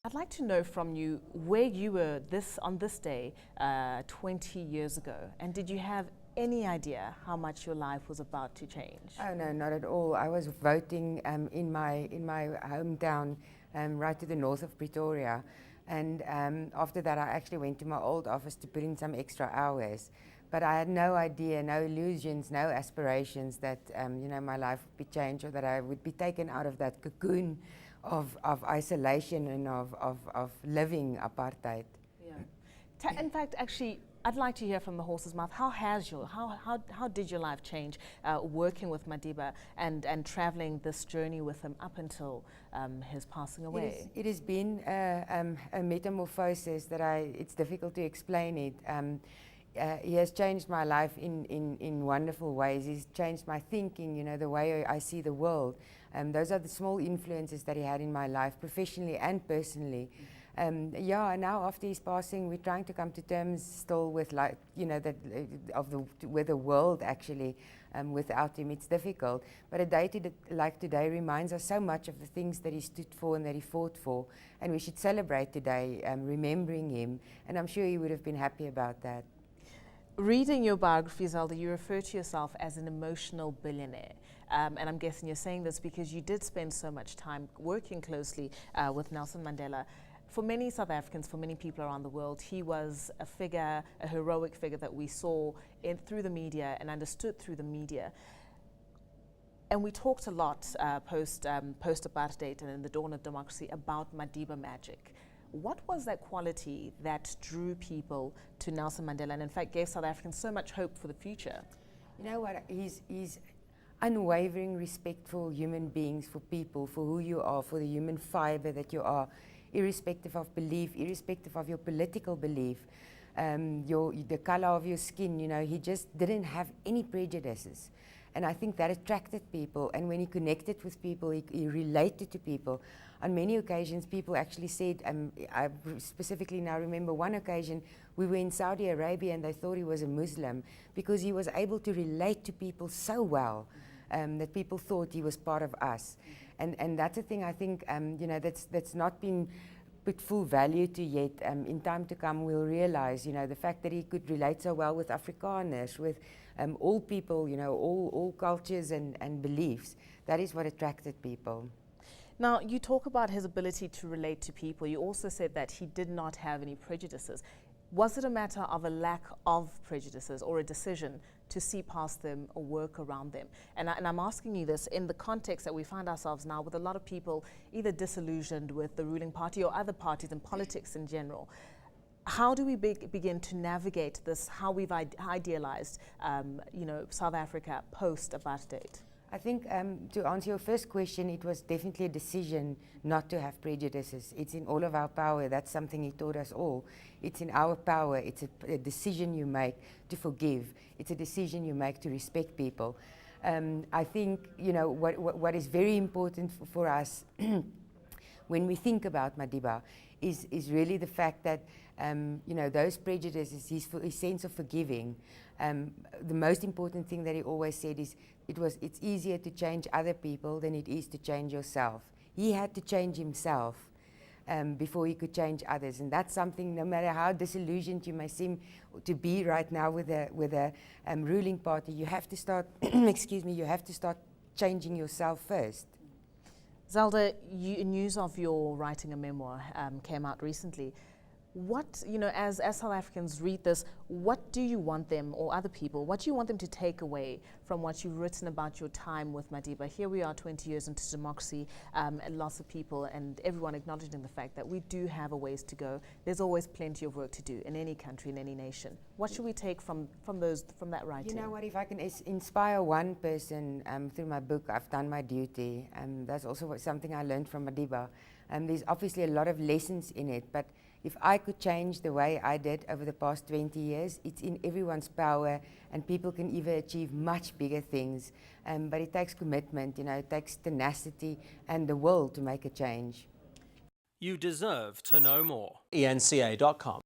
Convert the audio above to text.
I'd like to know from you where you were on this day 20 years ago, and did you have any idea how much your life was about to change? Oh no, not at all. I was voting in my hometown, right to the north of Pretoria, and after that I actually went to my old office to put in some extra hours. But I had no idea, no illusions, no aspirations that my life would be changed, or that I would be taken out of that cocoon of isolation and of living apartheid. Yeah. In fact, actually, I'd like to hear from the horse's mouth. How did your life change working with Madiba and traveling this journey with him up until his passing away? It has been a metamorphosis that it's difficult to explain it. He has changed my life in wonderful ways. He's changed my thinking, the way I see the world. Those are the small influences that he had in my life, professionally and personally. Now after his passing, we're trying to come to terms still with with the world actually. Without him, it's difficult. But a day like today reminds us so much of the things that he stood for and that he fought for. And we should celebrate today, remembering him. And I'm sure he would have been happy about that. Reading your biography, Zelda, you refer to yourself as an emotional billionaire. And I'm guessing you're saying this because you did spend so much time working closely with Nelson Mandela. For many South Africans, for many people around the world, he was a figure, a heroic figure that we saw through the media and understood through the media. And we talked a lot post-apartheid and in the dawn of democracy about Madiba magic. What was that quality that drew people to Nelson Mandela and in fact gave South Africans so much hope for the future? You know what, he's unwavering respect for human beings, for people, for who you are, for the human fiber that you are, irrespective of belief, irrespective of your political belief, the color of your skin, he just didn't have any prejudices. And I think that attracted people, and when he connected with people, he related to people. On many occasions, people actually said, I specifically now remember one occasion, we were in Saudi Arabia and they thought he was a Muslim because he was able to relate to people so well that people thought he was part of us. And that's a thing I think, that's not been put full value to yet. In time to come, we'll realize, the fact that he could relate so well with Afrikaners, with all people, all cultures and beliefs. That is what attracted people. Now, you talk about his ability to relate to people. You also said that he did not have any prejudices. Was it a matter of a lack of prejudices or a decision to see past them or work around them? And I'm asking you this in the context that we find ourselves now with a lot of people either disillusioned with the ruling party or other parties and politics in general. How do we begin to navigate this, how we've idealized South Africa post-apartheid? I think to answer your first question, it was definitely a decision not to have prejudices. It's in all of our power. That's something he taught us all. It's in our power. It's a decision you make to forgive. It's a decision you make to respect people. I think, what is very important for us when we think about Madiba is really the fact that those prejudices, his sense of forgiving. The most important thing that he always said is it's easier to change other people than it is to change yourself. He had to change himself before he could change others, and that's something. No matter how disillusioned you may seem to be right now with a ruling party, you have to start. Excuse me. You have to start changing yourself first. Zelda, news of your writing a memoir came out recently. What, as South Africans read this, what do you want them, or other people, what do you want them to take away from what you've written about your time with Madiba? Here we are 20 years into democracy, and lots of people and everyone acknowledging the fact that we do have a ways to go. There's always plenty of work to do in any country, in any nation. What should we take from that writing? You know what, if I can inspire one person through my book, I've done my duty. That's also something I learned from Madiba. There's obviously a lot of lessons in it, but if I could change the way I did over the past 20 years, it's in everyone's power, and people can even achieve much bigger things. But it takes commitment, it takes tenacity and the will to make a change. You deserve to know more. eNCA.com